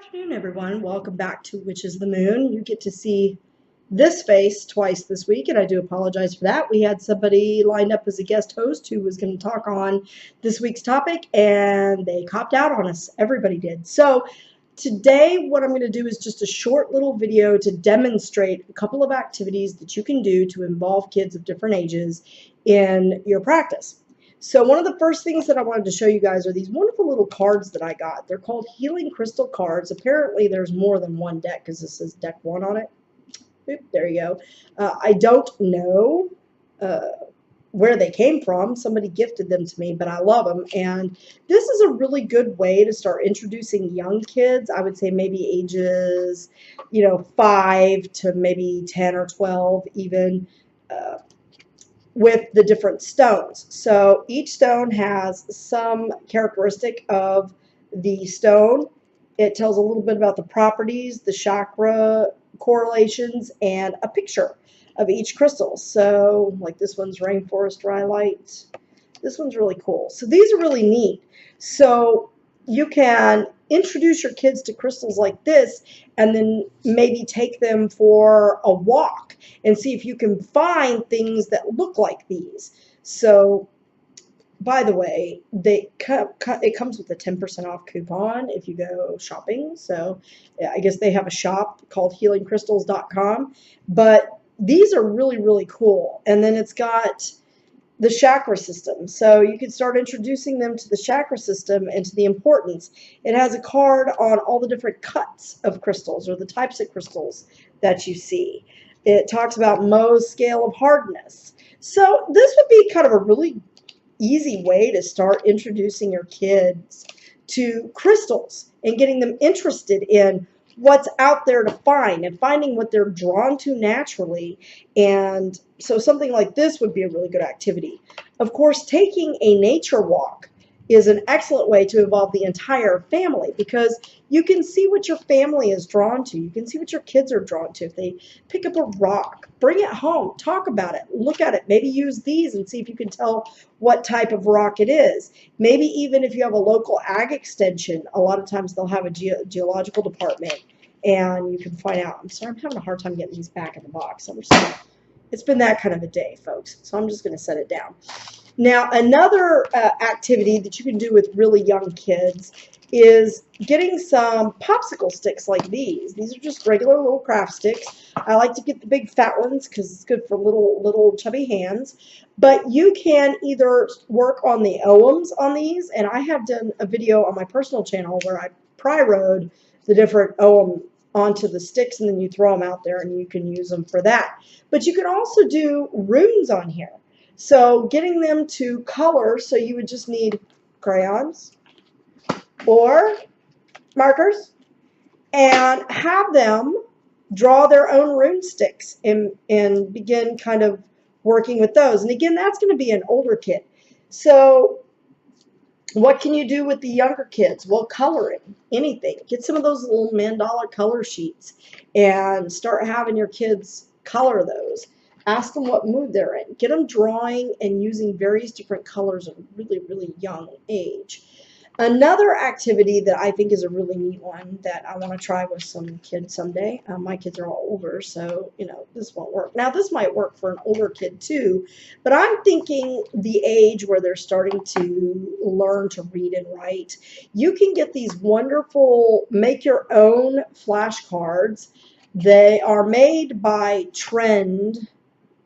Afternoon, everyone. Welcome back to Which is the Moon. You get to see this face twice this week, and I do apologize for that. We had somebody lined up as a guest host who was going to talk on this week's topic, and they copped out on us. Everybody did. So today, what I'm going to do is just a short little video to demonstrate a couple of activities that you can do to involve kids of different ages in your practice. So one of the first things that I wanted to show you guys are these wonderful little cards that I got. They're called healing crystal cards. Apparently there's more than one deck because this says deck 1 on it. Oop, there you go. I don't know where they came from. Somebody gifted them to me, but I love them. And this is a really good way to start introducing young kids. I would say maybe ages, 5 to maybe 10 or 12 even. With the different stones. So each stone has some characteristic of the stone. It tells a little bit about the properties, the chakra correlations, and a picture of each crystal. So like this one's rainforest rhyolite. This one's really cool. So these are really neat. So you can introduce your kids to crystals like this and then maybe take them for a walk and see if you can find things that look like these. So, by the way, it comes with a 10% off coupon if you go shopping. So, I guess they have a shop called healingcrystals.com. But these are really, really cool. And then it's got the chakra system. So you can start introducing them to the chakra system and to the importance. It has a card on all the different cuts of crystals or the types of crystals that you see. It talks about Mohs scale of hardness. So this would be kind of a really easy way to start introducing your kids to crystals and getting them interested in what's out there to find and finding what they're drawn to naturally. And so something like this would be a really good activity. Of course, taking a nature walk is an excellent way to involve the entire family because you can see what your family is drawn to. You can see what your kids are drawn to. If they pick up a rock, bring it home, talk about it, look at it, maybe use these and see if you can tell what type of rock it is. Maybe even if you have a local ag extension, a lot of times they'll have a geological department and you can find out. I'm sorry, I'm having a hard time getting these back in the box. It's been that kind of a day, folks, so I'm just going to set it down. Now, another activity that you can do with really young kids is getting some popsicle sticks like these. These are just regular little craft sticks. I like to get the big fat ones because it's good for little chubby hands. But you can either work on the OMs on these, and I have done a video on my personal channel where I pry-rode the different OM onto the sticks, and then you throw them out there and you can use them for that. But you can also do runes on here. So getting them to color, so you would just need crayons or markers and have them draw their own rune sticks and begin kind of working with those. And again, that's going to be an older kid. So what can you do with the younger kids? Well, coloring, anything. Get some of those little mandala color sheets and start having your kids color those. Ask them what mood they're in. Get them drawing and using various different colors at a really, really young age. Another activity that I think is a really neat one that I want to try with some kids someday. My kids are all older, so, this won't work. Now, this might work for an older kid too, but I'm thinking the age where they're starting to learn to read and write. You can get these wonderful make-your-own flashcards. They are made by Trend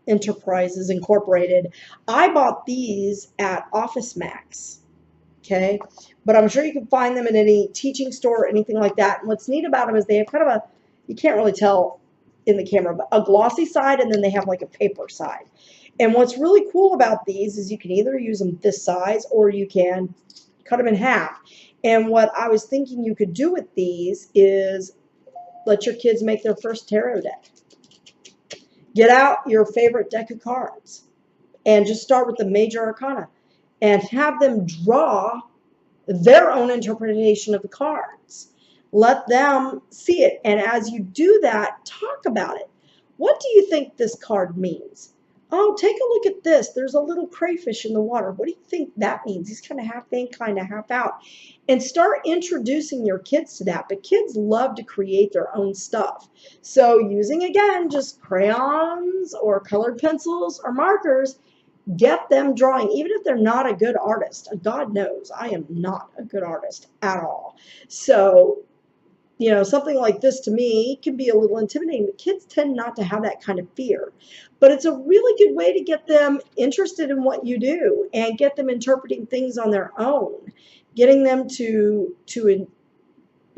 Enterprises Incorporated. I bought these at Office Max, okay? But I'm sure you can find them in any teaching store or anything like that. And what's neat about them is they have kind of you can't really tell in the camera, but a glossy side, and then they have like a paper side. And what's really cool about these is you can either use them this size or you can cut them in half. And what I was thinking you could do with these is let your kids make their first tarot deck. Get out your favorite deck of cards and just start with the major arcana and have them draw their own interpretation of the cards. Let them see it. And as you do that, talk about it. What do you think this card means? Oh, take a look at this. There's a little crayfish in the water. What do you think that means? He's kind of half in, kind of half out. And start introducing your kids to that. But kids love to create their own stuff. So using, again, just crayons or colored pencils or markers, get them drawing, even if they're not a good artist. God knows I am not a good artist at all. So, you know, something like this to me can be a little intimidating. The kids tend not to have that kind of fear. But it's a really good way to get them interested in what you do and get them interpreting things on their own, getting them to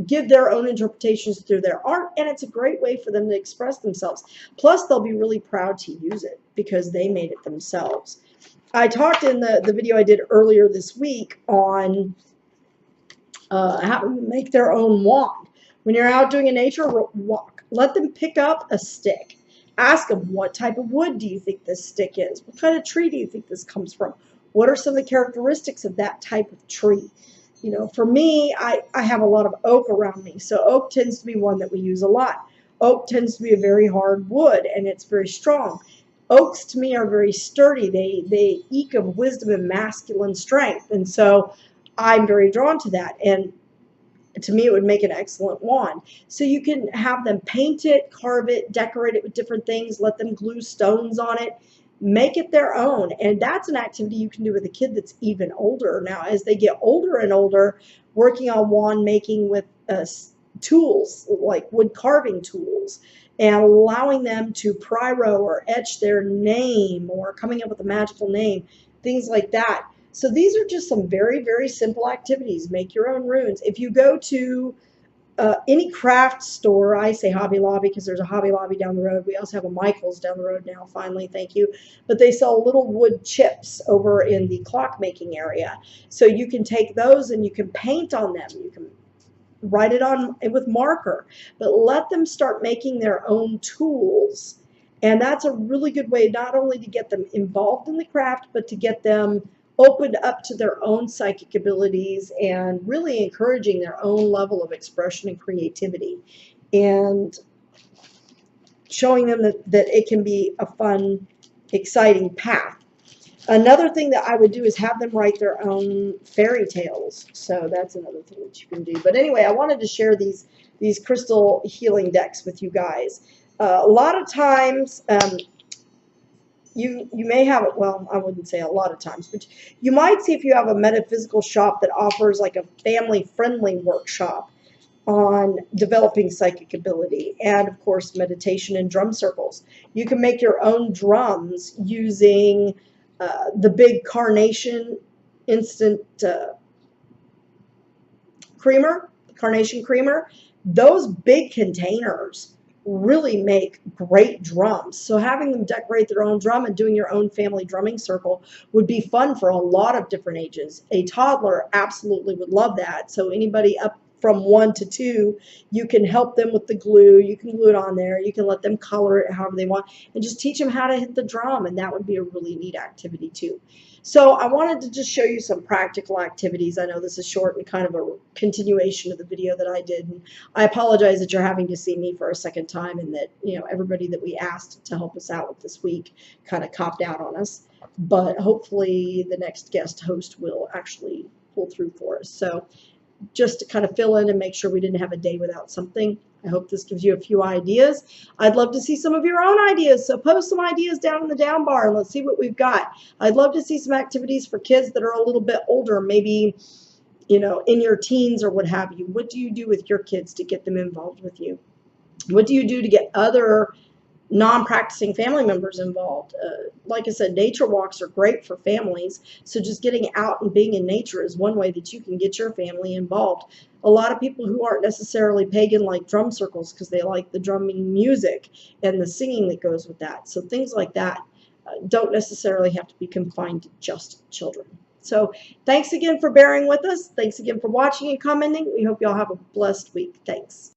give their own interpretations through their art, and it's a great way for them to express themselves. Plus, they'll be really proud to use it because they made it themselves. I talked in the video I did earlier this week on how to make their own wand. When you're out doing a nature walk, let them pick up a stick. Ask them, what type of wood do you think this stick is? What kind of tree do you think this comes from? What are some of the characteristics of that type of tree? You know, for me, I have a lot of oak around me, so oak tends to be one that we use a lot. Oak tends to be a very hard wood, and it's very strong. Oaks, to me, are very sturdy. They eke of wisdom and masculine strength, and so I'm very drawn to that. And to me, it would make an excellent wand. So you can have them paint it, carve it, decorate it with different things, let them glue stones on it, make it their own. And that's an activity you can do with a kid that's even older. Now, as they get older and older, working on wand making with tools, like wood carving tools, and allowing them to pyro or etch their name or coming up with a magical name, things like that. So these are just some very, very simple activities. Make your own runes. If you go to any craft store, I say Hobby Lobby because there's a Hobby Lobby down the road. We also have a Michael's down the road now, finally, thank you. But they sell little wood chips over in the clockmaking area. So you can take those and you can paint on them. You can write it on with marker, but let them start making their own tools. And that's a really good way not only to get them involved in the craft, but to get them opened up to their own psychic abilities and really encouraging their own level of expression and creativity, and showing them that it can be a fun, exciting path. Another thing that I would do is have them write their own fairy tales. So that's another thing that you can do. But anyway, I wanted to share these crystal healing decks with you guys. A lot of times, you may have it, well, I wouldn't say a lot of times, but you might see if you have a metaphysical shop that offers like a family-friendly workshop on developing psychic ability, and of course meditation and drum circles. You can make your own drums using the big carnation instant carnation creamer. Those big containers really make great drums. So having them decorate their own drum and doing your own family drumming circle would be fun for a lot of different ages. A toddler absolutely would love that. So anybody up from 1 to 2, you can help them with the glue. You can glue it on there. You can let them color it however they want and just teach them how to hit the drum, and that would be a really neat activity too. So I wanted to just show you some practical activities. I know this is short and kind of a continuation of the video that I did. And I apologize that you're having to see me for a second time, and that, you know, everybody that we asked to help us out with this week kind of copped out on us. But hopefully the next guest host will actually pull through for us. So just to kind of fill in and make sure we didn't have a day without something. I hope this gives you a few ideas. I'd love to see some of your own ideas, so post some ideas down in the down bar and let's see what we've got. I'd love to see some activities for kids that are a little bit older, maybe, you know, in your teens or what have you. What do you do with your kids to get them involved with you? What do you do to get other non-practicing family members involved? Like I said, nature walks are great for families, so just getting out and being in nature is one way that you can get your family involved. A lot of people who aren't necessarily pagan like drum circles because they like the drumming music and the singing that goes with that. So things like that don't necessarily have to be confined to just children. So thanks again for bearing with us. Thanks again for watching and commenting. We hope you all have a blessed week. Thanks.